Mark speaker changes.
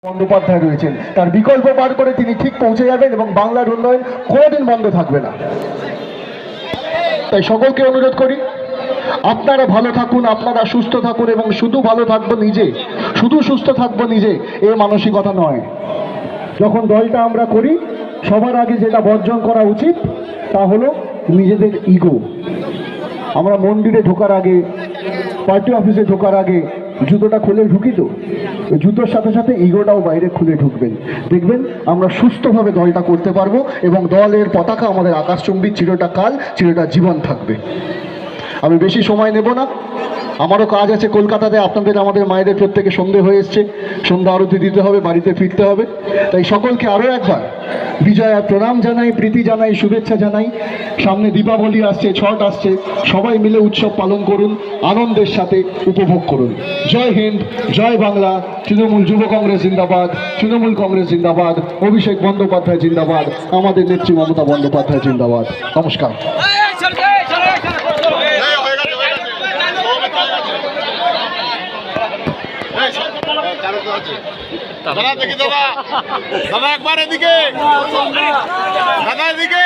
Speaker 1: বন্দ্যোপাধ্যায় রয়েছেন, তার বিকল্প বার করে তিনি ঠিক পৌঁছে যাবেন এবং বাংলার উন্নয়ন কোনোদিন বন্ধ থাকবে না। তাই সকলকে অনুরোধ করি, আপনারা ভালো থাকুন, আপনারা সুস্থ থাকুন এবং শুধু ভালো থাকবো নিজে, শুধু সুস্থ থাকবো নিজে, এ মানসিকতা নয়। যখন দলটা আমরা করি, সবার আগে যেটা বর্জন করা উচিত তা হলো নিজেদের ইগো। আমরা মন্দিরে ঢোকার আগে, পার্টি অফিসে ঢোকার আগে জুতোটা খুলে ঢুকি, তো জুতোর সাথে সাথে ইগোটাও বাইরে খুলে ঢুকবেন, দেখবেন আমরা সুস্থভাবে দলটা করতে পারবো এবং দলের পতাকা আমাদের আকাশচুম্বী চিরটা কাল, চিরটা জীবন থাকবে। আমি বেশি সময় নেব না, আমারও কাজ আছে কলকাতাতে। আপনাদের আমাদের মায়েদের প্রত্যেকে সন্ধে হয়ে এসছে, সন্ধ্যা আরতি দিতে হবে, বাড়িতে ফিরতে হবে। তাই সকলকে আরও একবার বিজয়া প্রণাম জানাই, প্রীতি জানাই, শুভেচ্ছা জানাই। সামনে দীপাবলি আসছে, ছট আসছে, সবাই মিলে উৎসব পালন করুন, আনন্দের সাথে উপভোগ করুন। জয় হিন্দ, জয় বাংলা। তৃণমূল যুব কংগ্রেস জিন্দাবাদ, তৃণমূল কংগ্রেস জিন্দাবাদ, অভিষেক বন্দ্যোপাধ্যায় জিন্দাবাদ, আমাদের নেত্রী মমতা বন্দ্যোপাধ্যায় জিন্দাবাদ। নমস্কার।
Speaker 2: দাদা দেখি, দাদা দাদা একবার এদিকে, দাদা এদিকে।